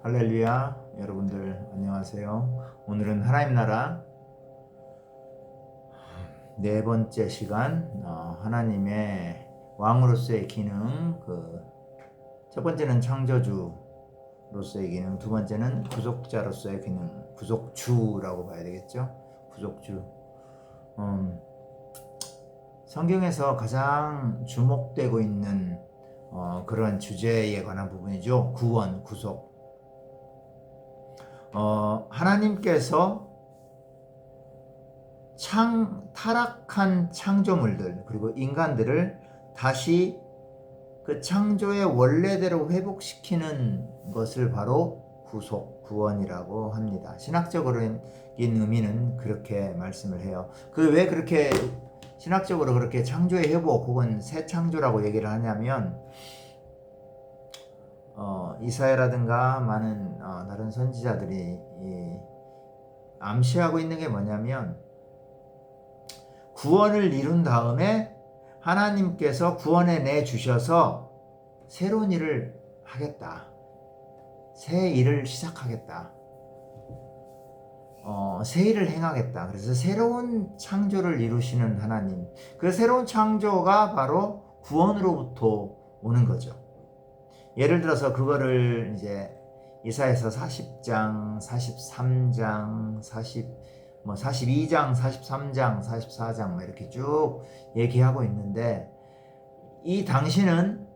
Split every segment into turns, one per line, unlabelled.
할렐루야, 여러분들 안녕하세요. 오늘은 하나님 나라 네 번째 시간, 하나님의 왕으로서의 기능. 첫 번째는 창조주로서의 기능, 두 번째는 구속자로서의 기능, 구속주라고 봐야 되겠죠. 구속주. 성경에서 가장 주목되고 있는 그런 주제에 관한 부분이죠. 구원, 구속. 하나님께서 타락한 창조물들 그리고 인간들을 다시 그 창조의 원래대로 회복시키는 것을 바로 구속, 구원이라고 합니다. 신학적으로인 의미는 그렇게 말씀을 해요. 왜 그렇게 신학적으로 그렇게 창조의 회복 혹은 새 창조라고 얘기를 하냐면 이사야라든가 많은 다른 선지자들이 암시하고 있는 게 뭐냐면 구원을 이룬 다음에 하나님께서 구원해 내 주셔서 새로운 일을 하겠다. 새 일을 시작하겠다. 새 일을 행하겠다. 그래서 새로운 창조를 이루시는 하나님. 그 새로운 창조가 바로 구원으로부터 오는 거죠. 예를 들어서 그거를 이제 이사야서 40장, 43장, 42장, 43장, 44장 이렇게 쭉 얘기하고 있는데, 이 당시는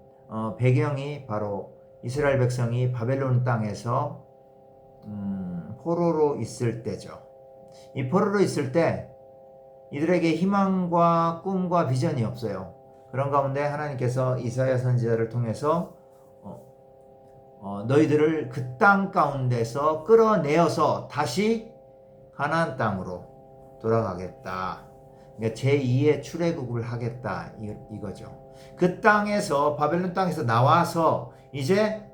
배경이 바로 이스라엘 백성이 바벨론 땅에서 포로로 있을 때죠. 이 포로로 있을 때 이들에게 희망과 꿈과 비전이 없어요. 그런 가운데 하나님께서 이사야 선지자를 통해서 너희들을 그 땅 가운데서 끌어내어서 다시 가나안 땅으로 돌아가겠다. 그러니까 제2의 출애굽을 하겠다 이거죠. 그 땅에서 바벨론 땅에서 나와서 이제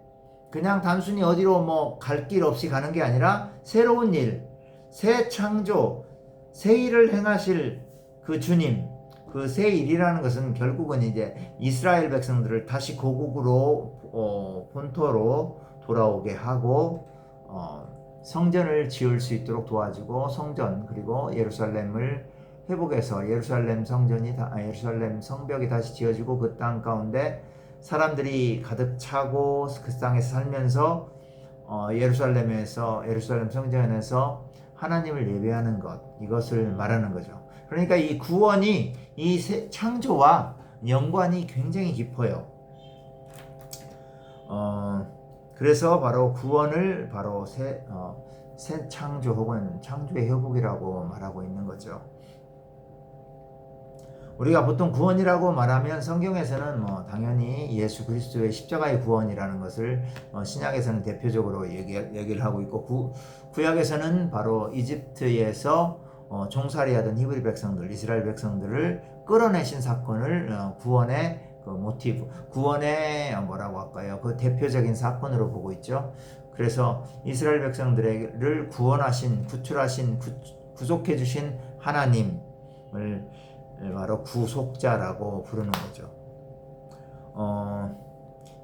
그냥 단순히 어디로 갈 길 없이 가는 게 아니라 새로운 일, 새 창조, 새 일을 행하실 그 주님, 그 새 일이라는 것은 결국은 이제 이스라엘 백성들을 다시 고국으로 본토로 돌아오게 하고 성전을 지을 수 있도록 도와주고 성전 그리고 예루살렘을 회복해서 예루살렘 성벽이 다시 지어지고 그 땅 가운데 사람들이 가득 차고 그 땅에서 살면서 예루살렘 성전에서 하나님을 예배하는 것, 이것을 말하는 거죠. 그러니까 이 구원이 이 창조와 연관이 굉장히 깊어요. 그래서 바로 구원을 바로 새 창조 혹은 창조의 회복이라고 말하고 있는 거죠. 우리가 보통 구원이라고 말하면 성경에서는 당연히 예수 그리스도의 십자가의 구원이라는 것을 신약에서는 대표적으로 얘기를 하고 있고, 구약에서는 바로 이집트에서 종살이하던 히브리 백성들, 이스라엘 백성들을 끌어내신 사건을 구원의 그 모티브, 구원의 뭐라고 할까요? 그 대표적인 사건으로 보고 있죠. 그래서 이스라엘 백성들을 구원하신, 구출하신, 구속해 주신 하나님을 바로 구속자라고 부르는 거죠.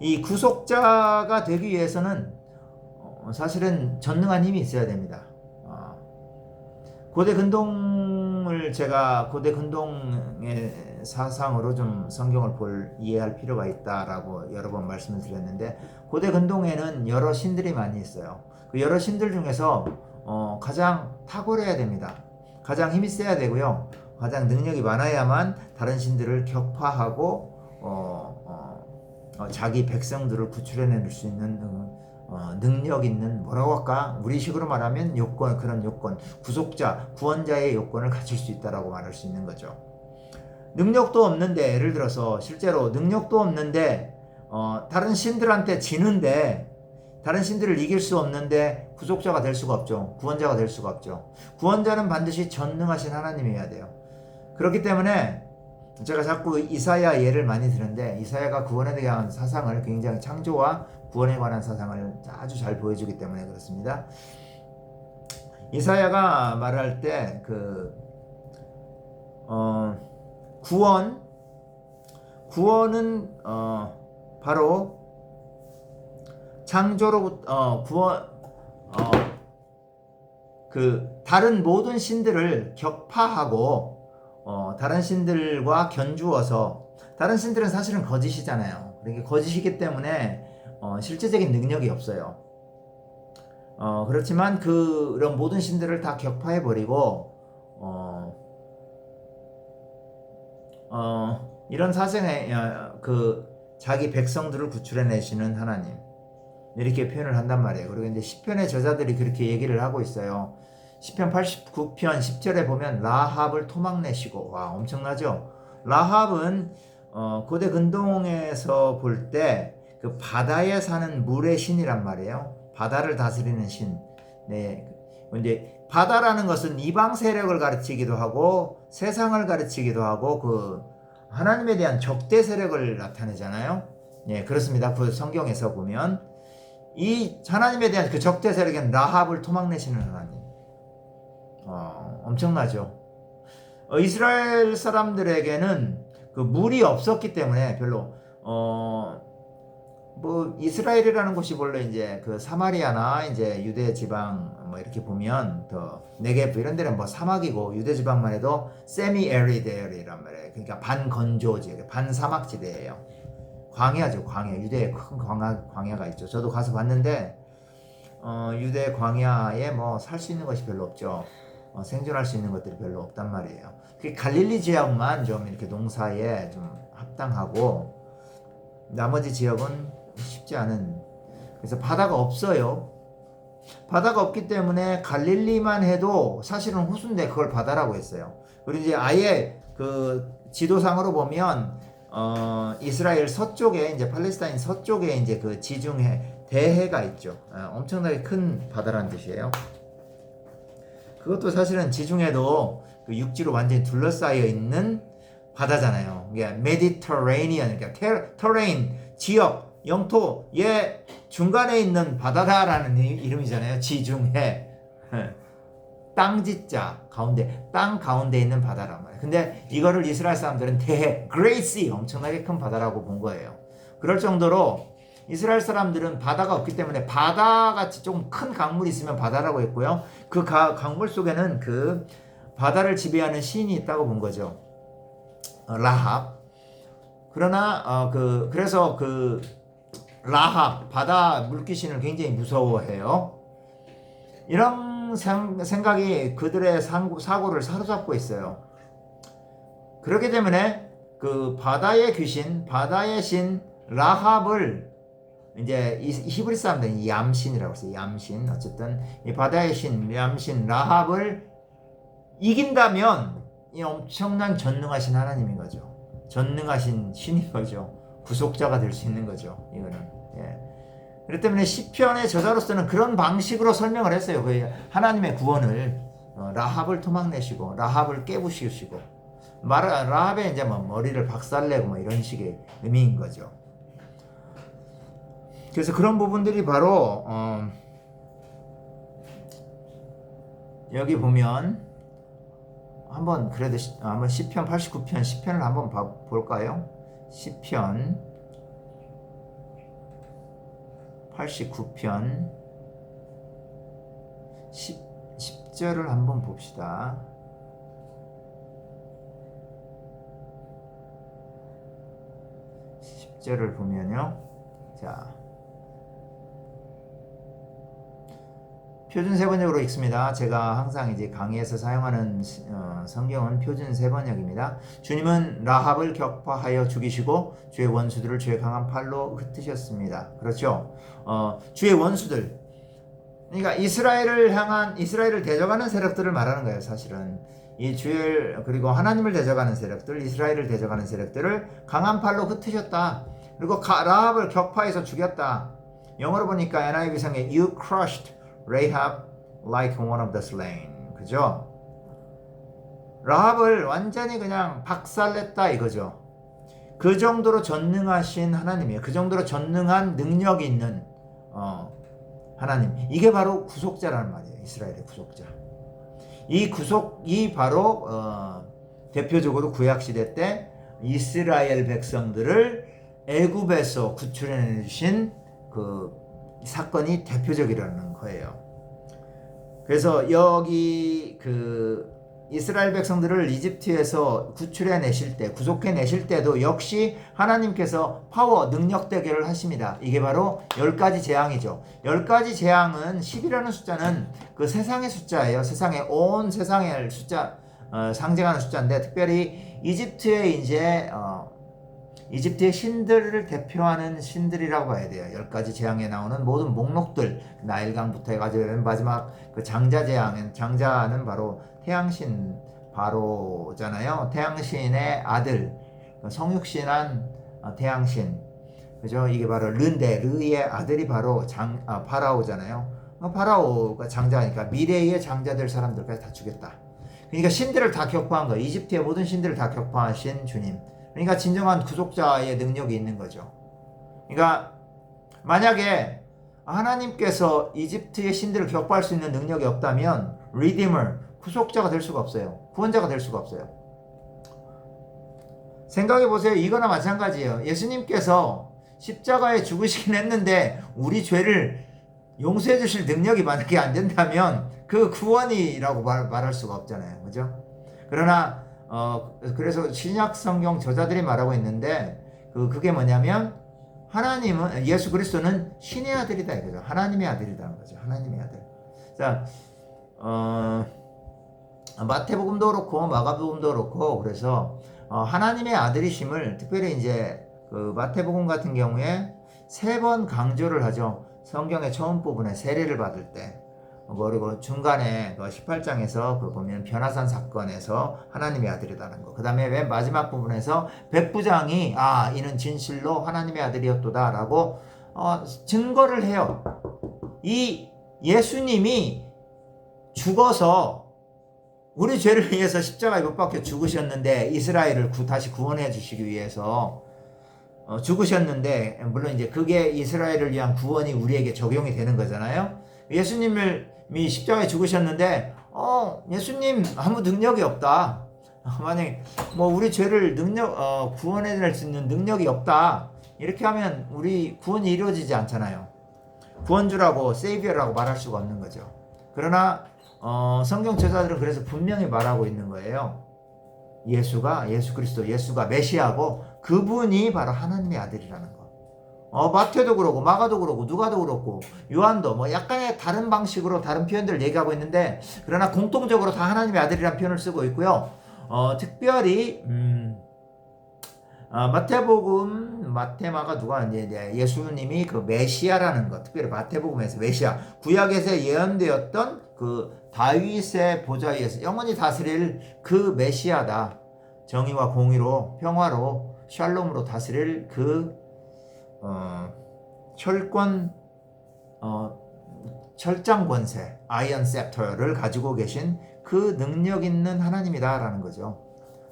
이 구속자가 되기 위해서는 사실은 전능한 힘이 있어야 됩니다. 고대 근동의 사상으로 좀 성경을 이해할 필요가 있다라고 여러 번 말씀을 드렸는데, 고대 근동에는 여러 신들이 많이 있어요. 그 여러 신들 중에서 가장 탁월해야 됩니다. 가장 힘이 세야 되고요. 가장 능력이 많아야만 다른 신들을 격파하고 자기 백성들을 구출해낼 수 있는 능력 있는, 뭐라고 할까? 우리식으로 말하면 그런 요건, 구속자, 구원자의 요건을 갖출 수 있다라고 말할 수 있는 거죠. 능력도 없는데, 예를 들어서 실제로 능력도 없는데 다른 신들한테 지는데, 다른 신들을 이길 수 없는데 구속자가 될 수가 없죠. 구원자가 될 수가 없죠. 구원자는 반드시 전능하신 하나님이어야 돼요. 그렇기 때문에 제가 자꾸 이사야 예를 많이 드는데, 이사야가 구원에 대한 사상을 굉장히, 창조와 구원에 관한 사상을 아주 잘 보여주기 때문에 그렇습니다. 이사야가 말할 때 구원은 바로 창조로부터 그 다른 모든 신들을 격파하고 다른 신들과 견주어서, 다른 신들은 사실은 거짓이잖아요. 그러니까 거짓이기 때문에 실제적인 능력이 없어요. 그렇지만 그런 모든 신들을 다 격파해 버리고 이런 사정에 그 자기 백성들을 구출해내시는 하나님, 이렇게 표현을 한단 말이에요. 그리고 이제 시편의 저자들이 그렇게 얘기를 하고 있어요. 시편 89편 10절에 보면 라합을 토막내시고, 와, 엄청나죠? 라합은 고대 근동에서 볼 때 그 바다에 사는 물의 신이란 말이에요. 바다를 다스리는 신. 네. 이제 바다라는 것은 이방 세력을 가르치기도 하고 세상을 가르치기도 하고 그 하나님에 대한 적대 세력을 나타내잖아요. 예, 그렇습니다. 그 성경에서 보면 이 하나님에 대한 그 적대 세력은 라합을 토막내시는 하나님. 엄청나죠. 이스라엘 사람들에게는 그 물이 없었기 때문에 별로 뭐 이스라엘이라는 곳이 원래 이제 그 사마리아나 이제 유대 지방 뭐 이렇게 보면 더 네게브 이런 데는 뭐 사막이고, 유대 지방만 해도 세미 에리드 에리란 말이에요. 그러니까 반건조지, 반사막지대예요. 광야죠, 광야. 유대에 큰 광야가 있죠. 저도 가서 봤는데 유대 광야에 뭐 살 수 있는 것이 별로 없죠. 생존할 수 있는 것들이 별로 없단 말이에요. 그 갈릴리 지역만 좀 이렇게 농사에 좀 합당하고 나머지 지역은 쉽지 않은, 그래서 바다가 없어요. 바다가 없기 때문에 갈릴리만 해도 사실은 호수인데 그걸 바다라고 했어요. 그리고 이제 아예 그 지도상으로 보면 이스라엘 서쪽에, 이제 팔레스타인 서쪽에 이제 그 지중해 대해가 있죠. 엄청나게 큰 바다라는 뜻이에요. 그것도 사실은 지중해도 그 육지로 완전히 둘러싸여 있는 바다잖아요. 이게 메디터레니언, 그러니까 테레인, 지역, 영토의 중간에 있는 바다다라는 이름이잖아요. 지중해. 땅지자 가운데, 땅 가운데 있는 바다란 말이에요. 근데 이거를 이스라엘 사람들은 대해, Great Sea, 엄청나게 큰 바다라고 본 거예요. 그럴 정도로 이스라엘 사람들은 바다가 없기 때문에 바다같이 조금 큰 강물이 있으면 바다라고 했고요. 그 강물 속에는 그 바다를 지배하는 신이 있다고 본 거죠. 라합. 그러나 그래서 그 라합, 바다 물귀신을 굉장히 무서워해요. 이런 생각이 그들의 사고를 사로잡고 있어요. 그렇기 때문에 그 바다의 귀신, 바다의 신 라합을 이제 히브리 사람들은 얌신이라고 했어요. 얌신. 어쨌든 이 바다의 신, 얌신 라합을 이긴다면 이 엄청난 전능하신 하나님인 거죠. 전능하신 신인 거죠. 구속자가 될 수 있는 거죠. 이거는. 예. 그렇기 때문에 시편의 저자로서는 그런 방식으로 설명을 했어요. 그 하나님의 구원을 라합을 토막내시고 라합을 깨부시고 라합의 이제 뭐 머리를 박살내고 뭐 이런 식의 의미인 거죠. 그래서 그런 부분들이 바로 여기 보면 한번 그래도 한번 시편 89편 시편을 한번 볼까요? 시편 89편 10절을 한번 봅시다. 10절을 보면요. 자, 표준 세번역으로 읽습니다. 제가 항상 이제 강의에서 사용하는 성경은 표준 세번역입니다. 주님은 라합을 격파하여 죽이시고 주의 원수들을 주의 강한 팔로 흩으셨습니다. 그렇죠? 주의 원수들, 그러니까 이스라엘을 대적하는 세력들을 말하는 거예요. 사실은 이 그리고 하나님을 대적하는 세력들, 이스라엘을 대적하는 세력들을 강한 팔로 흩으셨다. 그리고 라합을 격파해서 죽였다. 영어로 보니까 NIV상에 You crushed Rahab like one of the slain. 그죠? 라합을 완전히 그냥 박살냈다 이거죠. 그 정도로 전능하신 하나님이에요. 그 정도로 전능한 능력이 있는 하나님. 이게 바로 구속자라는 말이에요. 이스라엘의 구속자. 이 바로 대표적으로 구약시대 때 이스라엘 백성들을 애굽에서 구출해 주신 그 사건이 대표적이라는 거예요. 그래서 여기 이스라엘 백성들을 이집트에서 구출해 내실 때, 구속해 내실 때도 역시 하나님께서 파워, 능력 대결을 하십니다. 이게 바로 10가지 재앙이죠. 10가지 재앙은 10이라는 숫자는 그 세상의 숫자예요. 온 세상의 숫자, 상징하는 숫자인데, 특별히 이집트의 이집트의 신들을 대표하는 신들이라고 봐야 돼요. 10가지 재앙에 나오는 모든 목록들, 나일강부터 해가지고 마지막 그 장자 재앙은, 장자는 바로 태양신 바로잖아요. 태양신의 아들, 성육신한 태양신, 그죠? 이게 바로 르의 아들이 바로 파라오잖아요. 파라오가 장자니까 미래의 장자 될 사람들까지 다 죽였다. 그러니까 신들을 다 격파한 거예요. 이집트의 모든 신들을 다 격파하신 주님. 그러니까 진정한 구속자의 능력이 있는 거죠. 그러니까 만약에 하나님께서 이집트의 신들을 격파할 수 있는 능력이 없다면 리디머, 구속자가 될 수가 없어요. 구원자가 될 수가 없어요. 생각해 보세요. 이거나 마찬가지예요. 예수님께서 십자가에 죽으시긴 했는데 우리 죄를 용서해 주실 능력이 만약에 안 된다면 그 구원이라고 말할 수가 없잖아요. 그죠? 그러나 그래서 신약 성경 저자들이 말하고 있는데 그게 뭐냐면 하나님은, 예수 그리스도는 신의 아들이다 이거죠. 하나님의 아들이라는 거죠. 하나님의 아들. 자, 마태복음도 그렇고 마가복음도 그렇고, 그래서 하나님의 아들이심을 특별히 이제 그 마태복음 같은 경우에 3번 강조를 하죠. 성경의 처음 부분에 세례를 받을 때. 그리고 중간에 18장에서 보면 변화산 사건에서 하나님의 아들이라는 거. 그 다음에 맨 마지막 부분에서 백부장이 이는 진실로 하나님의 아들이었도다 라고 증거를 해요. 이 예수님이 죽어서 우리 죄를 위해서 십자가에 못 박혀 죽으셨는데, 이스라엘을 다시 구원해 주시기 위해서 죽으셨는데, 물론 이제 그게 이스라엘을 위한 구원이 우리에게 적용이 되는 거잖아요. 예수님이 십자가에 죽으셨는데 예수님 아무 능력이 없다. 만약에 우리 죄를 구원해낼 수 있는 능력이 없다, 이렇게 하면 우리 구원이 이루어지지 않잖아요. 구원주라고 세이비어라고 말할 수가 없는 거죠. 그러나 성경 저자들은 그래서 분명히 말하고 있는 거예요. 예수 그리스도, 예수가 메시아고 그분이 바로 하나님의 아들이라는 거. 마태도 그렇고 마가도 그렇고 누가도 그렇고 요한도 약간의 다른 방식으로 다른 표현들을 얘기하고 있는데, 그러나 공통적으로 다 하나님의 아들이라는 표현을 쓰고 있고요. 특별히 마태복음, 마가 누가 이제 예수님이 그 메시아라는 것, 특별히 마태복음에서 메시아, 구약에서 예언되었던 그 다윗의 보좌 위에서 영원히 다스릴 그 메시아다. 정의와 공의로, 평화로, 샬롬으로 다스릴 그 철장 권세, 아이언 셉터를 가지고 계신 그 능력 있는 하나님이다라는 거죠.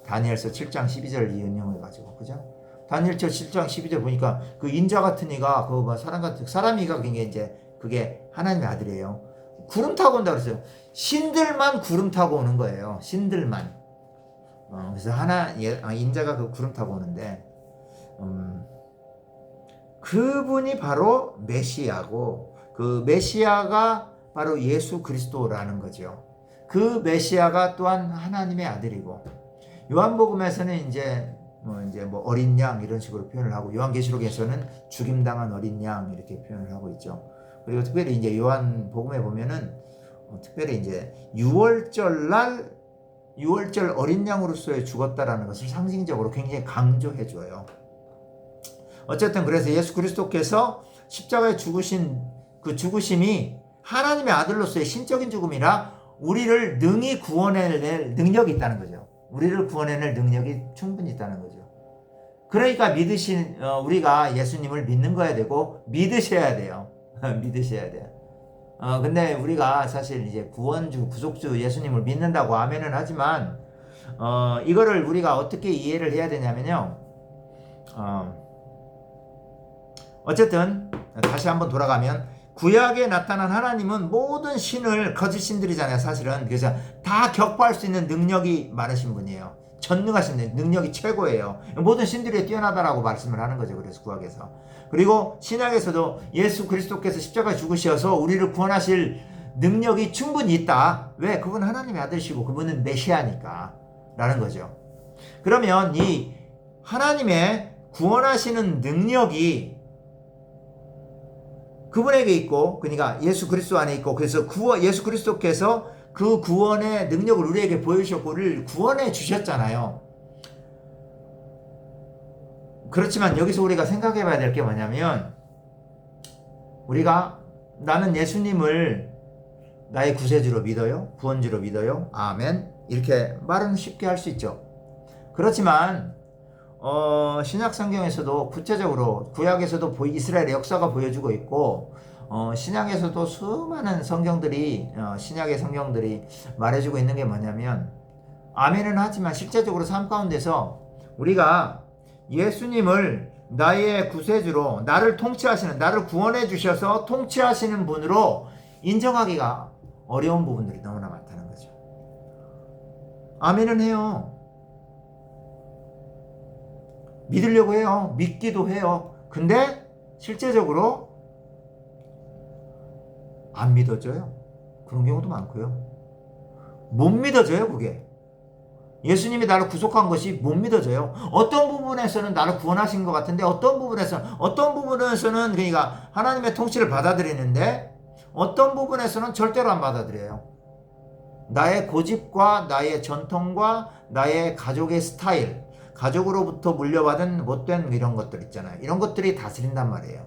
다니엘서 7장 12절 인용해 가지고, 그죠? 다니엘서 7장 12절 보니까 그 인자 같은 이가 사람이가 그게 하나님의 아들이에요. 구름 타고 온다 그랬어요. 신들만 구름 타고 오는 거예요. 신들만. 그래서 인자가 그 구름 타고 오는데, 그분이 바로 메시아고, 그 메시아가 바로 예수 그리스도라는 거죠. 그 메시아가 또한 하나님의 아들이고, 요한복음에서는 이제 어린 양 이런 식으로 표현을 하고, 요한계시록에서는 죽임당한 어린 양 이렇게 표현을 하고 있죠. 그리고 특별히 이제 요한복음에 보면은 특별히 이제 6월절 어린 양으로서의 죽었다라는 것을 상징적으로 굉장히 강조해 줘요. 어쨌든 그래서 예수 그리스도께서 십자가에 죽으신 그 죽으심이 하나님의 아들로서의 신적인 죽음이라 우리를 능히 구원해낼 능력이 있다는 거죠. 우리를 구원해낼 능력이 충분히 있다는 거죠. 그러니까 우리가 예수님을 믿는 거야 되고 믿으셔야 돼요. 믿으셔야 돼요. 근데 우리가 사실 이제 구원주, 구속주 예수님을 믿는다고 아멘은 하지만 이거를 우리가 어떻게 이해를 해야 되냐면요. 어쨌든 다시 한번 돌아가면, 구약에 나타난 하나님은 모든 신을 거짓 신들이잖아요, 사실은. 그래서 다 격파할 수 있는 능력이 많으신 분이에요. 전능하신 능력이 최고예요. 모든 신들에 뛰어나다라고 말씀을 하는 거죠. 그래서 구약에서. 그리고 신약에서도 예수 그리스도께서 십자가에 죽으셔서 우리를 구원하실 능력이 충분히 있다. 왜? 그분은 하나님의 아들이시고 그분은 메시아니까 라는 거죠. 그러면 이 하나님의 구원하시는 능력이 그분에게 있고, 그러니까 예수 그리스도 안에 있고, 그래서 예수 그리스도께서 그 구원의 능력을 우리에게 보여주셨고 우리를 구원해 주셨잖아요. 그렇지만 여기서 우리가 생각해 봐야 될 게 뭐냐면, 우리가 나는 예수님을 나의 구세주로 믿어요? 구원주로 믿어요? 아멘. 이렇게 말은 쉽게 할 수 있죠. 그렇지만 신약 성경에서도 구체적으로 구약에서도 이스라엘의 역사가 보여주고 있고 신약에서도 수많은 성경들이 신약의 성경들이 말해주고 있는 게 뭐냐면, 아멘은 하지만 실제적으로 삶 가운데서 우리가 예수님을 나의 구세주로, 나를 통치하시는, 나를 구원해 주셔서 통치하시는 분으로 인정하기가 어려운 부분들이 너무나 많다는 거죠. 아멘은 해요. 믿으려고 해요. 믿기도 해요. 근데 실제적으로 안 믿어져요. 그런 경우도 많고요. 못 믿어져요, 그게. 예수님이 나를 구속한 것이 못 믿어져요. 어떤 부분에서는 나를 구원하신 것 같은데 어떤 부분에서는 그러니까 하나님의 통치를 받아들이는데 어떤 부분에서는 절대로 안 받아들여요. 나의 고집과 나의 전통과 나의 가족의 스타일, 가족으로부터 물려받은 못된 이런 것들 있잖아요. 이런 것들이 다스린단 말이에요.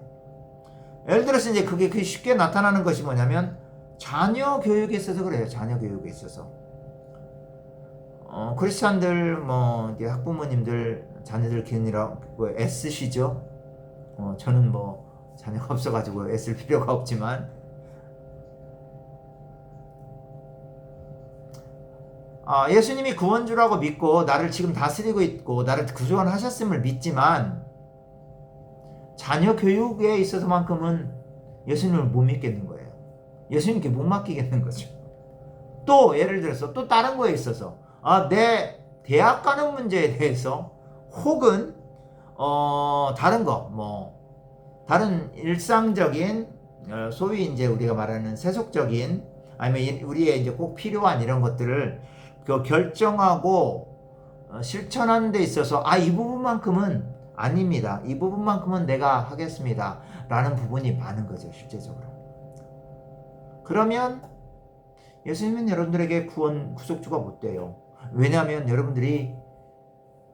예를 들어서 이제 그게 쉽게 나타나는 것이 뭐냐면 자녀 교육에 있어서 그래요. 자녀 교육에 있어서. 크리스찬들, 이제 학부모님들, 자녀들 기느라고 애쓰시죠. 저는 자녀가 없어가지고 애쓸 필요가 없지만, 예수님이 구원주라고 믿고 나를 지금 다스리고 있고 나를 구원하셨음을 믿지만 자녀 교육에 있어서만큼은 예수님을 못 믿겠는 거예요. 예수님께 못 맡기겠는 거죠. 또 예를 들어서 또 다른 거에 있어서 내 대학 가는 문제에 대해서 혹은 다른 다른 일상적인 소위 이제 우리가 말하는 세속적인 아니면 우리의 이제 꼭 필요한 이런 것들을 결정하고 실천하는 데 있어서 이 부분만큼은 아닙니다. 이 부분만큼은 내가 하겠습니다. 라는 부분이 많은 거죠, 실제적으로. 그러면 예수님은 여러분들에게 구속주가 못 돼요. 왜냐하면 여러분들이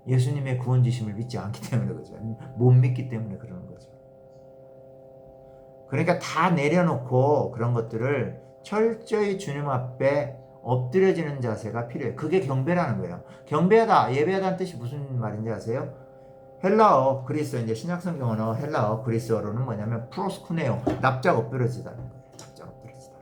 예수님의 구원지심을 믿지 않기 때문에 그러죠. 못 믿기 때문에 그러는 거죠. 그러니까 다 내려놓고 그런 것들을 철저히 주님 앞에 엎드려지는 자세가 필요해요. 그게 경배라는 거예요. 경배하다, 예배하다는 뜻이 무슨 말인지 아세요? 헬라어, 그리스어, 이제 신약성경 언어 헬라어, 그리스어로는 뭐냐면 프로스쿠네오, 납작 엎드려지다는 거예요. 납작 엎드려지다.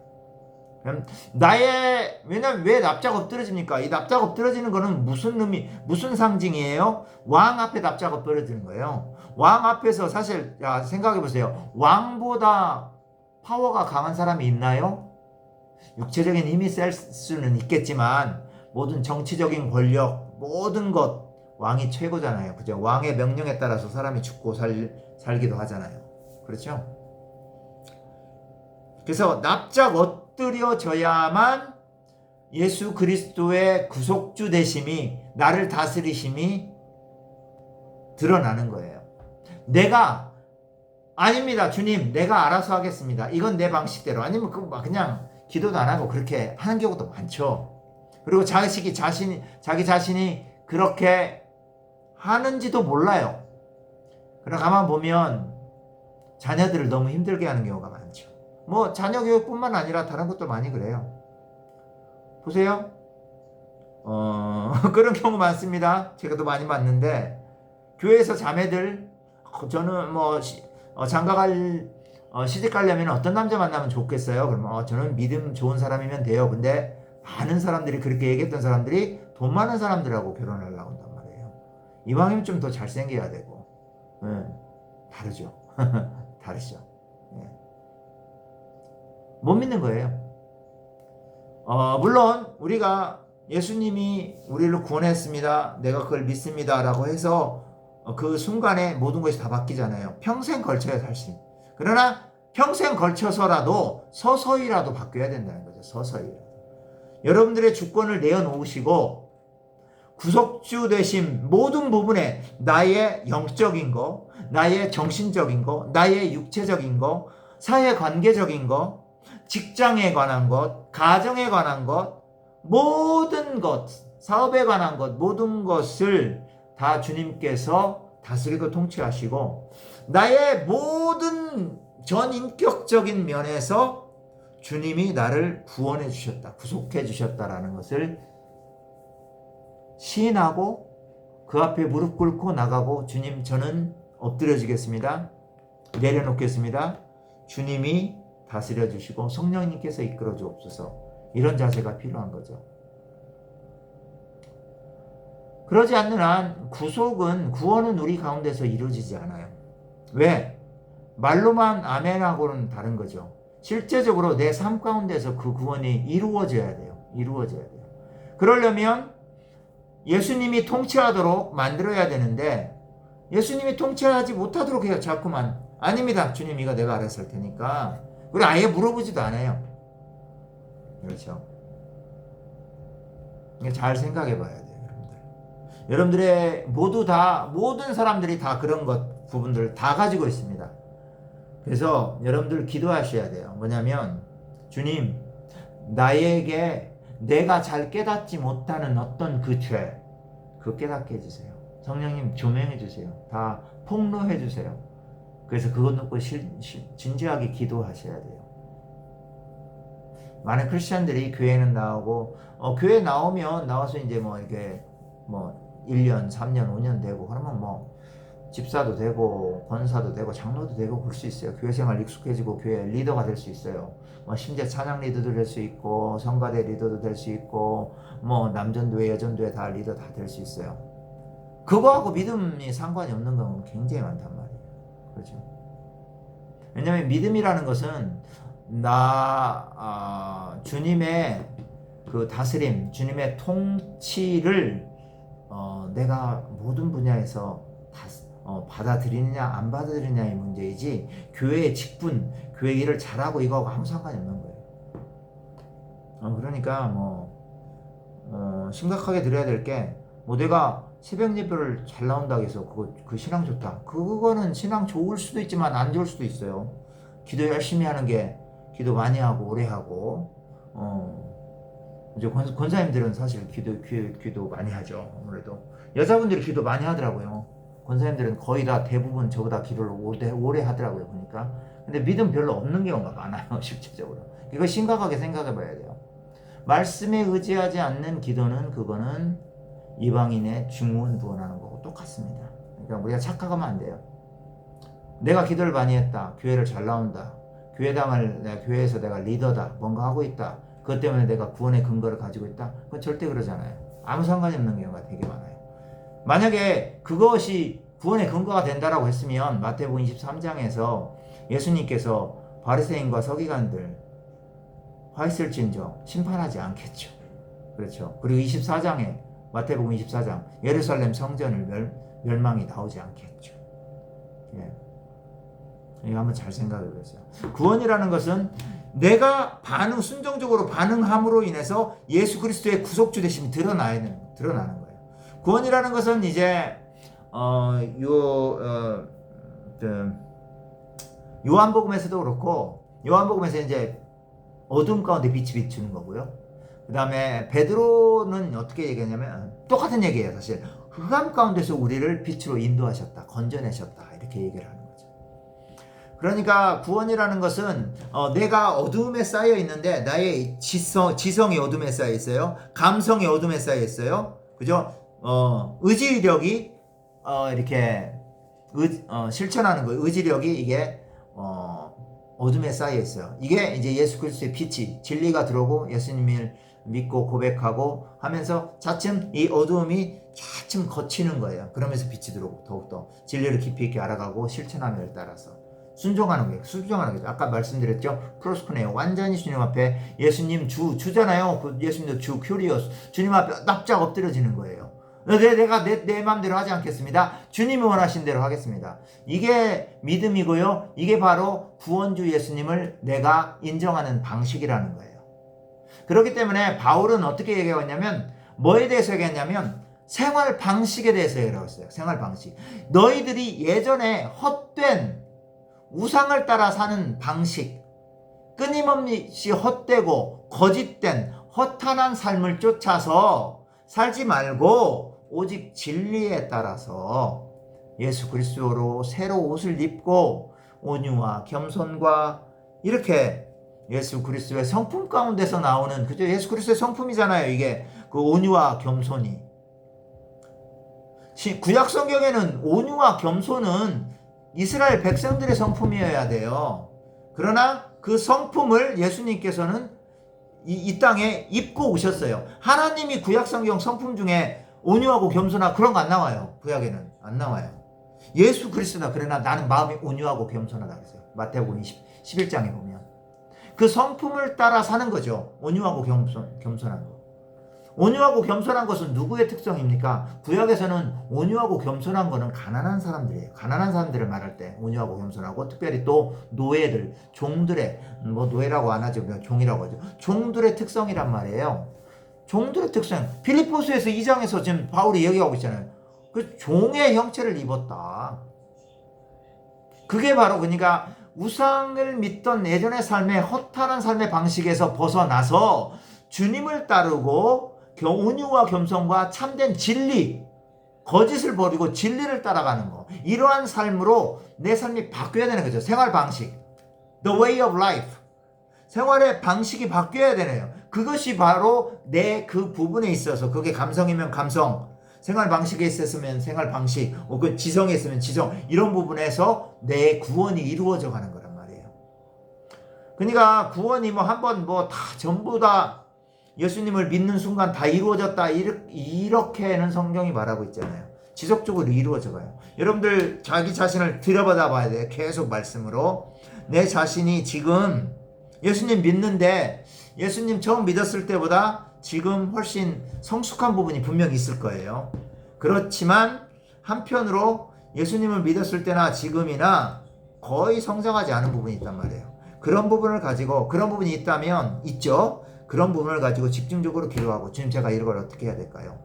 왜냐면 왜 납작 엎드려집니까? 이 납작 엎드려지는 거는 무슨 의미, 무슨 상징이에요? 왕 앞에 납작 엎드려지는 거예요. 왕 앞에서 사실, 생각해 보세요. 왕보다 파워가 강한 사람이 있나요? 육체적인 힘이 셀 수는 있겠지만 모든 정치적인 권력, 모든 것 왕이 최고잖아요. 그죠? 왕의 명령에 따라서 사람이 죽고 살기도 하잖아요. 그렇죠? 그래서 납작 엎드려져야만 예수 그리스도의 구속주 되심이, 나를 다스리심이 드러나는 거예요. 아닙니다, 주님, 내가 알아서 하겠습니다. 이건 내 방식대로. 아니면 그냥 기도도 안 하고 그렇게 하는 경우도 많죠. 그리고 자기 자신이 그렇게 하는지도 몰라요. 그러나 가만 보면 자녀들을 너무 힘들게 하는 경우가 많죠. 자녀 교육뿐만 아니라 다른 것도 많이 그래요. 보세요. 그런 경우 많습니다. 제가 더 많이 봤는데, 교회에서 자매들, 저는 장가갈 시집 가려면 어떤 남자 만나면 좋겠어요? 그러면 저는 믿음 좋은 사람이면 돼요. 근데 많은 사람들이 그렇게 얘기했던 사람들이 돈 많은 사람들하고 결혼하려고 한단 말이에요. 이왕이면 좀 더 잘생겨야 되고. 다르죠. 다르죠. 못 믿는 거예요. 물론 우리가 예수님이 우리를 구원했습니다. 내가 그걸 믿습니다. 라고 해서 그 순간에 모든 것이 다 바뀌잖아요. 평생 걸쳐야 살 수 있는. 그러나 평생 걸쳐서라도 서서히라도 바뀌어야 된다는 거죠. 서서히라도. 여러분들의 주권을 내어놓으시고 구속주 되신 모든 부분에 나의 영적인 거, 나의 정신적인 거, 나의 육체적인 거, 사회관계적인 거, 직장에 관한 것, 가정에 관한 것, 모든 것, 사업에 관한 것, 모든 것을 다 주님께서 다스리고 통치하시고 나의 모든 전인격적인 면에서 주님이 나를 구원해 주셨다, 구속해 주셨다라는 것을 시인하고 그 앞에 무릎 꿇고 나가고 주님 저는 엎드려지겠습니다. 내려놓겠습니다. 주님이 다스려 주시고 성령님께서 이끌어 주옵소서. 이런 자세가 필요한 거죠. 그러지 않는 한 구원은 우리 가운데서 이루어지지 않아요. 왜? 말로만 아멘하고는 다른 거죠. 실제적으로 내 삶 가운데서 그 구원이 이루어져야 돼요. 이루어져야 돼요. 그러려면 예수님이 통치하도록 만들어야 되는데 예수님이 통치하지 못하도록 해요. 자꾸만. 아닙니다. 주님 이거 내가 알아서 할 테니까. 그리고 아예 물어보지도 않아요. 그렇죠. 잘 생각해 봐야 돼요. 여러분들의 모든 사람들이 다 그런 부분들을 다 가지고 있습니다. 그래서 여러분들 기도하셔야 돼요. 뭐냐면 주님 나에게 내가 잘 깨닫지 못하는 어떤 그 죄, 그거 깨닫게 해주세요. 성령님 조명해 주세요. 다 폭로해 주세요. 그래서 그것 놓고 진지하게 기도하셔야 돼요. 많은 크리스천들이 교회는 나오고 교회 나와서 이제 이렇게 1년, 3년, 5년 되고 그러면 집사도 되고 권사도 되고 장로도 되고 그럴 수 있어요. 교회 생활 익숙해지고 교회 리더가 될 수 있어요. 심지어 찬양 리더도 될 수 있고 성가대 리더도 될 수 있고 남전도회 여전도회 다 리더 다 될 수 있어요. 그거하고 믿음이 상관이 없는 경우는 굉장히 많단 말이에요. 그렇죠? 왜냐하면 믿음이라는 것은 주님의 그 다스림, 주님의 통치를 내가 모든 분야에서 받아들이느냐 안 받아들이느냐의 문제이지 교회의 직분, 교회 일을 잘하고 이거하고 아무 상관이 없는 거예요. 그러니까 심각하게 들어야 될 게 내가 새벽 예배를 잘 나온다고 해서 그 신앙 좋다. 그거는 신앙 좋을 수도 있지만 안 좋을 수도 있어요. 기도 열심히 하는 게 기도 많이 하고 오래 하고 이제 권사님들은 사실 기도 많이 하죠. 아무래도 여자분들이 기도 많이 하더라고요. 권사님들은 거의 다 대부분 저보다 기도를 오래 하더라고요. 보니까. 근데 믿음 별로 없는 경우가 많아요. 실제적으로. 이거 심각하게 생각해 봐야 돼요. 말씀에 의지하지 않는 기도는 그거는 이방인의 중언부언하는 거고 똑같습니다. 그러니까 우리가 착각하면 안 돼요. 내가 기도를 많이 했다. 교회를 잘 나온다. 교회에서 내가 리더다. 뭔가 하고 있다. 그것 때문에 내가 구원의 근거를 가지고 있다. 그건 절대 그러잖아요. 아무 상관이 없는 경우가 되게 많아요. 만약에 그것이 구원의 근거가 된다라고 했으면 마태복음 23장에서 예수님께서 바리새인과 서기관들 화 있을진저 심판하지 않겠죠. 그렇죠. 그리고 24장에 마태복음 24장 예루살렘 성전을 멸망이 나오지 않겠죠. 예. 이거 한번 잘 생각해 보세요. 구원이라는 것은 내가 순종적으로 반응함으로 인해서 예수 그리스도의 구속주 되심이 드러나는 거예요. 구원이라는 것은 이제 요한복음에서도 그렇고 요한복음에서 이제 어둠 가운데 빛이 비추는 거고요. 그 다음에 베드로는 어떻게 얘기하냐면 똑같은 얘기예요. 사실 흑암 가운데서 우리를 빛으로 인도하셨다, 건져내셨다 이렇게 얘기를 하는 거죠. 그러니까 구원이라는 것은 내가 어둠에 쌓여 있는데 나의 지성이 어둠에 쌓여 있어요. 감성이 어둠에 쌓여 있어요. 그죠? 의지력이 이렇게 실천하는 거예요. 의지력이 이게 어둠에 쌓여 있어요. 이게 이제 예수 그리스도의 빛이 진리가 들어오고 예수님을 믿고 고백하고 하면서 차츰 이 어두움이 차츰 거치는 거예요. 그러면서 빛이 들어오고 더욱더 진리를 깊이 있게 알아가고 실천함을 따라서 순종하는 거예요. 순종하는 거죠. 아까 말씀드렸죠. 프로스코네요. 완전히 주님 앞에 예수님 주잖아요. 그 예수님도 주 큐리오스. 주님 앞에 납작 엎드려지는 거예요. 내가 내 마음대로 하지 않겠습니다. 주님이 원하신 대로 하겠습니다. 이게 믿음이고요. 이게 바로 구원주 예수님을 내가 인정하는 방식이라는 거예요. 그렇기 때문에 바울은 어떻게 얘기하냐면 뭐에 대해서 얘기했냐면 생활 방식에 대해서 얘기하고 있어요. 생활 방식. 너희들이 예전에 헛된 우상을 따라 사는 방식, 끊임없이 헛되고 거짓된 허탄한 삶을 쫓아서 살지 말고 오직 진리에 따라서 예수 그리스도로 새로 옷을 입고 온유와 겸손과 이렇게 예수 그리스도의 성품 가운데서 나오는 그죠? 예수 그리스도의 성품이잖아요. 이게 그 온유와 겸손이. 구약 성경에는 온유와 겸손은 이스라엘 백성들의 성품이어야 돼요. 그러나 그 성품을 예수님께서는 이 땅에 입고 오셨어요. 하나님이 구약 성경 성품 중에 온유하고 겸손하고 그런 거 안 나와요. 구약에는 안 나와요. 예수 그리스도나 그러나 나는 마음이 온유하고 겸손하다 그랬어요. 마태복음 11장에 보면 그 성품을 따라 사는 거죠. 온유하고 겸손한 거. 온유하고 겸손한 것은 누구의 특성입니까? 구약에서는 온유하고 겸손한 거는 가난한 사람들이에요. 가난한 사람들을 말할 때 온유하고 겸손하고 특별히 또 노예들, 종들의 뭐 노예라고 안 하죠. 종이라고 하죠. 종들의 특성이란 말이에요. 종들의 특성. 빌립보서에서 2장에서 지금 바울이 얘기하고 있잖아요. 그 종의 형체를 입었다. 그게 바로 그러니까 우상을 믿던 예전의 삶의 허탄한 삶의 방식에서 벗어나서 주님을 따르고 온유와 겸손과 참된 진리, 거짓을 버리고 진리를 따라가는 거. 이러한 삶으로 내 삶이 바뀌어야 되는 거죠. 생활 방식. The way of life. 생활의 방식이 바뀌어야 되네요. 그것이 바로 내 그 부분에 있어서 그게 감성이면 감성, 생활 방식에 있었으면 생활 방식, 그 지성에 있으면 지성, 이런 부분에서 내 구원이 이루어져 가는 거란 말이에요. 그러니까 구원이 뭐 한번 뭐 다 전부 다 예수님을 믿는 순간 다 이루어졌다 이렇게는 성경이 말하고 있잖아요. 지속적으로 이루어져 가요. 여러분들 자기 자신을 들여받아 봐야 돼요. 계속 말씀으로. 내 자신이 지금 예수님 믿는데 예수님 처음 믿었을 때보다 지금 훨씬 성숙한 부분이 분명히 있을 거예요. 그렇지만 한편으로 예수님을 믿었을 때나 지금이나 거의 성장하지 않은 부분이 있단 말이에요. 그런 부분을 가지고 그런 부분이 있다면 있죠. 그런 부분을 가지고 집중적으로 기도하고 주님 제가 이걸 어떻게 해야 될까요?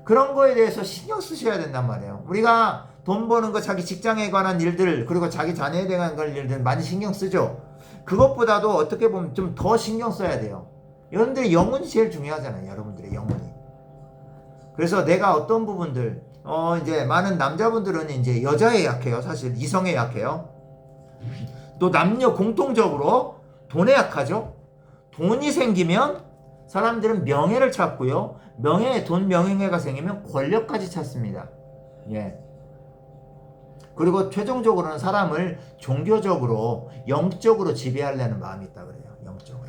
그런 거에 대해서 신경 쓰셔야 된단 말이에요. 우리가 돈 버는 거 자기 직장에 관한 일들 그리고 자기 자녀에 대한 일들 많이 신경 쓰죠. 그것보다도 어떻게 보면 좀 더 신경 써야 돼요. 여러분들의 영혼이 제일 중요하잖아요. 여러분들의 영혼이. 그래서 내가 어떤 부분들 이제 많은 남자분들은 이제 여자에 약해요. 사실 이성에 약해요. 또 남녀 공통적으로 돈에 약하죠. 돈이 생기면 사람들은 명예를 찾고요. 돈 명예가 생기면 권력까지 찾습니다. 예. 그리고 최종적으로는 사람을 종교적으로 영적으로 지배하려는 마음이 있다 그래요. 영적으로.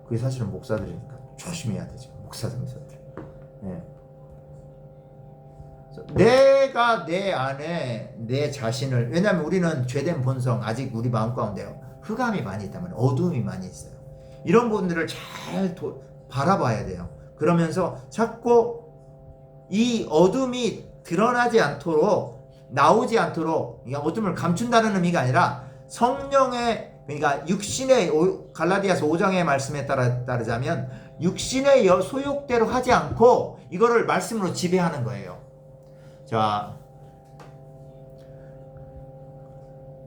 그게 사실은 목사들이니까 조심해야 되죠. 목사들이. 예. 내가 내 안에 내 자신을 왜냐하면 우리는 죄된 본성 아직 우리 마음 가운데 흑암이 많이 있다면 어두움이 많이 있어요. 이런 부분들을 잘 바라봐야 돼요. 그러면서 자꾸 이 어둠이 드러나지 않도록 나오지 않도록 그러니까 어둠을 감춘다는 의미가 아니라 성령의 그러니까 육신의 갈라디아서 5장의 말씀에 따르자면 육신의 소욕대로 하지 않고 이거를 말씀으로 지배하는 거예요. 자,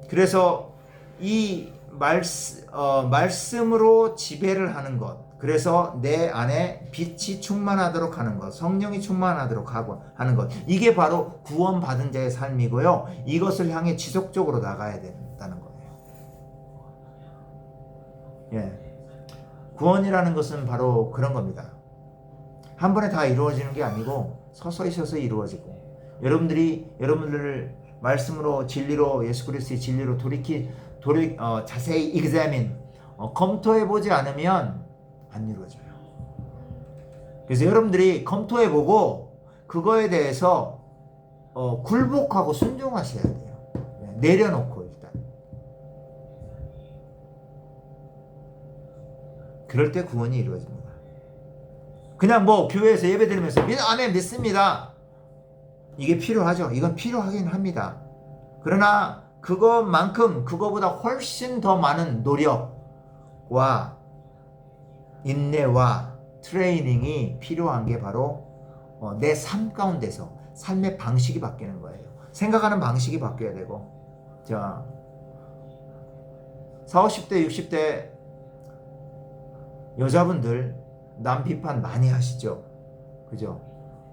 그래서 이 말씀으로 지배를 하는 것, 그래서 내 안에 빛이 충만하도록 하는 것, 성령이 충만하도록 하는 것, 이게 바로 구원받은 자의 삶이고요. 이것을 향해 지속적으로 나가야 된다는 거예요. 예, 구원이라는 것은 바로 그런 겁니다. 한 번에 다 이루어지는 게 아니고 서서히 이루어지고 여러분들을 말씀으로 진리로 예수 그리스도의 진리로 자세히 examine 검토해보지 않으면 안 이루어져요. 그래서 여러분들이 검토해보고 그거에 대해서 굴복하고 순종하셔야 돼요. 내려놓고 일단 그럴 때 구원이 이루어집니다. 그냥 뭐 교회에서 예배 드리면서 아멘 믿습니다. 이게 필요하죠. 이건 필요하긴 합니다. 그러나 그것만큼 그거보다 훨씬 더 많은 노력과 인내와 트레이닝이 필요한 게 바로 내 삶 가운데서 삶의 방식이 바뀌는 거예요. 생각하는 방식이 바뀌어야 되고, 자, 40, 50대, 60대 여자분들 남 비판 많이 하시죠. 그죠?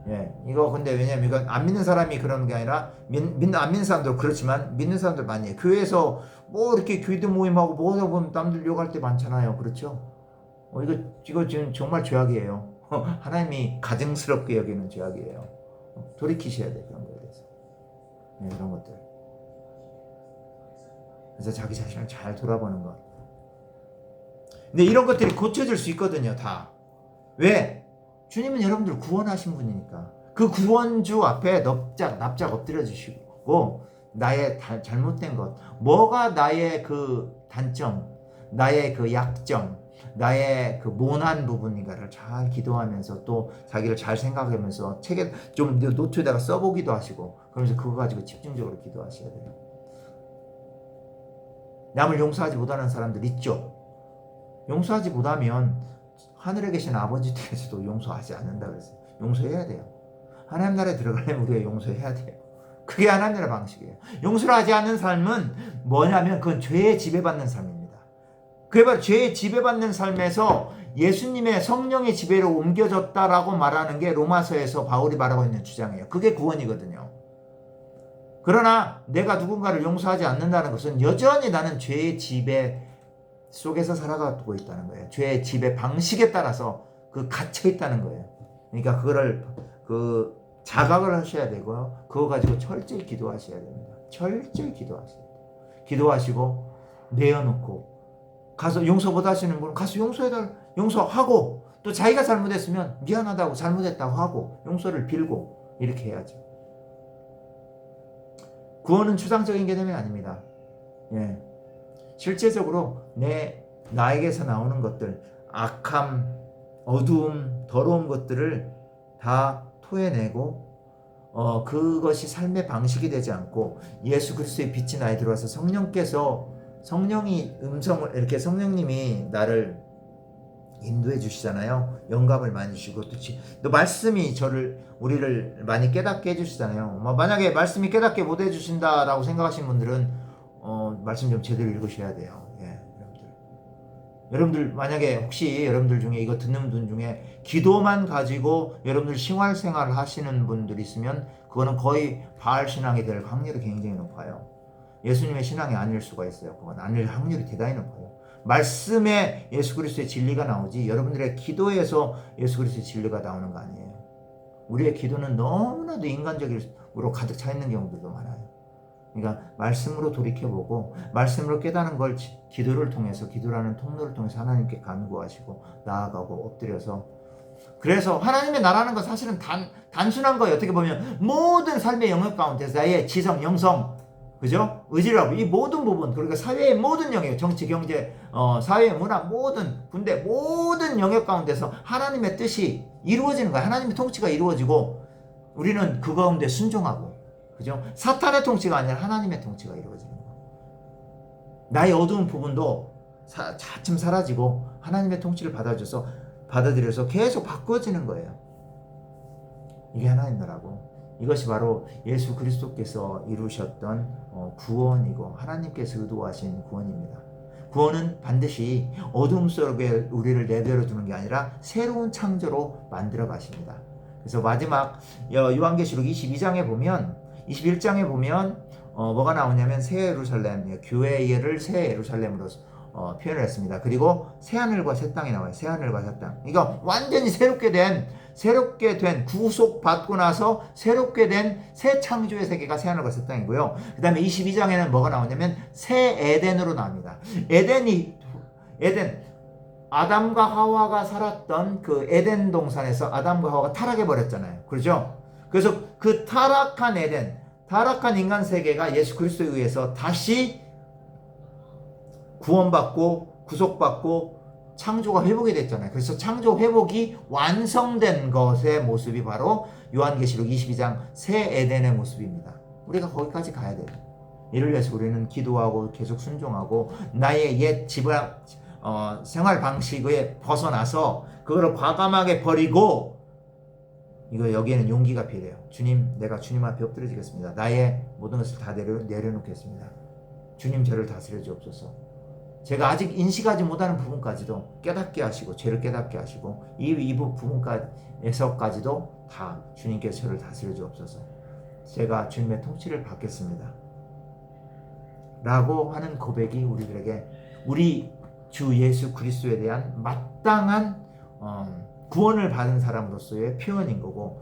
예, 이거 근데 왜냐면 이건 안 믿는 사람이 그러는 게 아니라 안 믿는 사람도 그렇지만 믿는 사람들 많이 해요. 교회에서 뭐 이렇게 교회들 모임하고 뭐 하다 보면 남들 욕할 때 많잖아요. 그렇죠? 이거 지금 정말 죄악이에요. 하나님이 가증스럽게 여기는 죄악이에요. 돌이키셔야 돼요. 그런 거에 대해서. 네, 이런 것들. 그래서 자기 자신을 잘 돌아보는 것. 근데 이런 것들이 고쳐질 수 있거든요. 다. 왜? 주님은 여러분들 구원하신 분이니까. 그 구원주 앞에 납작 엎드려 주시고 나의 잘못된 것, 뭐가 나의 그 단점, 나의 그 약점, 나의 그 모난 부분인가를 잘 기도하면서 또 자기를 잘 생각하면서 책에 좀 노트에다가 써보기도 하시고 그러면서 그거 가지고 집중적으로 기도하셔야 돼요. 남을 용서하지 못하는 사람들 있죠. 용서하지 못하면 하늘에 계신 아버지께서도 용서하지 않는다 그랬어요. 용서해야 돼요. 하나님 나라에 들어가려면 우리가 용서해야 돼요. 그게 하나님 나라 방식이에요. 용서를 하지 않는 삶은 뭐냐면 그건 죄에 지배받는 삶입니다. 그게 바로 죄에 지배받는 삶에서 예수님의 성령의 지배로 옮겨졌다라고 말하는 게 로마서에서 바울이 말하고 있는 주장이에요. 그게 구원이거든요. 그러나 내가 누군가를 용서하지 않는다는 것은 여전히 나는 죄의 지배 속에서 살아가고 있다는 거예요. 죄의 지배 방식에 따라서 갇혀 있다는 거예요. 그러니까 그거를 자각을 하셔야 되고요. 그거 가지고 철저히 기도하셔야 됩니다. 철저히 기도하셔야 돼요. 기도하시고 내어놓고 가서 용서 못하시는 분은 가서 용서하고 또 자기가 잘못했으면 미안하다고 잘못했다고 하고 용서를 빌고 이렇게 해야죠. 구원은 추상적인 개념이 아닙니다. 예. 실제적으로 나에게서 나오는 것들, 악함, 어두움, 더러운 것들을 다 토해내고 그것이 삶의 방식이 되지 않고 예수 그리스도의 빛이 나에 들어와서 성령이 음성을 이렇게 성령님이 나를 인도해 주시잖아요. 영감을 많이 주시고 또 말씀이 우리를 많이 깨닫게 해 주시잖아요. 만약에 말씀이 깨닫게 못 해 주신다라고 생각하시는 분들은 말씀 좀 제대로 읽으셔야 돼요. 예, 여러분들 만약에 혹시 여러분들 중에 이거 듣는 분 중에 기도만 가지고 여러분들 생활 하시는 분들이 있으면 그거는 거의 바알 신앙이 될 확률이 굉장히 높아요. 예수님의 신앙이 아닐 수가 있어요. 그건 아닐 확률이 대단히 높아요. 말씀에 예수 그리스도의 진리가 나오지 여러분들의 기도에서 예수 그리스도의 진리가 나오는 거 아니에요. 우리의 기도는 너무나도 인간적으로 가득 차 있는 경우들도 많아요. 그러니까 말씀으로 돌이켜보고 말씀으로 깨닫는 걸 기도를 통해서 기도라는 통로를 통해서 하나님께 간구하시고 나아가고 엎드려서 그래서 하나님의 나라는 건 사실은 단순한 거예요. 어떻게 보면 모든 삶의 영역 가운데서 나의 지성, 영성, 그죠? 의지라고 이 모든 부분 그러니까 사회의 모든 영역, 정치, 경제, 사회, 문화 모든 군대 모든 영역 가운데서 하나님의 뜻이 이루어지는 거예요. 하나님의 통치가 이루어지고 우리는 그 가운데 순종하고 그죠? 사탄의 통치가 아니라 하나님의 통치가 이루어지는 거예요. 나의 어두운 부분도 차츰 사라지고 하나님의 통치를 받아들여서 계속 바꿔지는 거예요. 이게 하나님 나라고 이것이 바로 예수 그리스도께서 이루셨던 구원이고 하나님께서 의도하신 구원입니다. 구원은 반드시 어둠 속에 우리를 내버려 두는 게 아니라 새로운 창조로 만들어 가십니다. 그래서 마지막 요한계시록 22장에 보면 21장에 보면 뭐가 나오냐면 새 예루살렘, 교회를 새 예루살렘으로 표현을 했습니다. 그리고 새 하늘과 새 땅이 나와요. 새 하늘과 새 땅. 그러니까 완전히 새롭게 된 구속받고 나서 새롭게 된 새 창조의 세계가 새 하늘과 새 땅이고요. 그 다음에 22장에는 뭐가 나오냐면 새 에덴으로 나옵니다. 에덴 아담과 하와가 살았던 그 에덴 동산에서 아담과 하와가 타락해버렸잖아요. 그렇죠? 그래서 그 타락한 타락한 인간 세계가 예수 그리스도에 의해서 다시 구원받고 구속받고 창조가 회복이 됐잖아요. 그래서 창조 회복이 완성된 것의 모습이 바로 요한계시록 22장 새 에덴의 모습입니다. 우리가 거기까지 가야 돼요. 이를 위해서 우리는 기도하고 계속 순종하고 나의 옛 생활 방식에 벗어나서 그거를 과감하게 버리고, 이거 여기에는 용기가 필요해요. 주님, 내가 주님 앞에 엎드려지겠습니다. 나의 모든 것을 다 내려놓겠습니다. 주님, 저를 다스려 주옵소서. 제가 아직 인식하지 못하는 부분까지도 깨닫게 하시고, 죄를 깨닫게 하시고, 이 부분에서까지도 다 주님께서 저를 다스려 주옵소서. 제가 주님의 통치를 받겠습니다. 라고 하는 고백이 우리들에게 우리 주 예수 그리스도에 대한 마땅한 구원을 받은 사람으로서의 표현인 거고,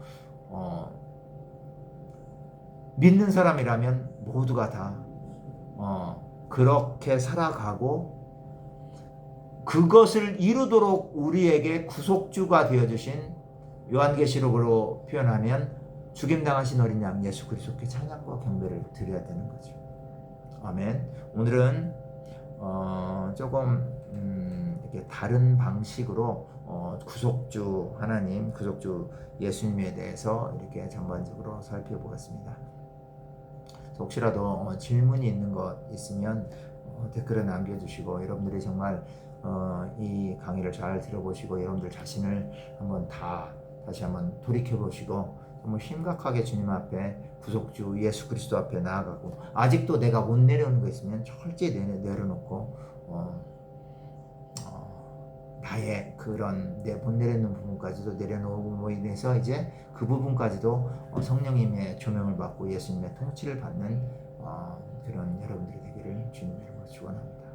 믿는 사람이라면 모두가 다 그렇게 살아가고, 그것을 이루도록 우리에게 구속주가 되어주신, 요한계시록으로 표현하면 죽임당하신 어린 양 예수 그리스도께 찬양과 경배를 드려야 되는 거죠. 아멘. 오늘은 조금 이렇게 다른 방식으로 구속주 하나님, 구속주 예수님에 대해서 이렇게 전반적으로 살펴보겠습니다. 혹시라도 질문이 있는 것 있으면 댓글에 남겨주시고, 여러분들이 정말 이 강의를 잘 들어보시고 여러분들 자신을 다시 한번 돌이켜보시고, 정말 심각하게 주님 앞에, 구속주 예수 그리스도 앞에 나아가고, 아직도 내가 못 내려오는 거 있으면 철저히 내려놓고, 나의 그런 내 못 내려놓는 부분까지도 내려놓음으로 인해서 이제 그 부분까지도 성령님의 조명을 받고 예수님의 통치를 받는 그런 여러분들이 되기를 주님의 이름으로 축원합니다.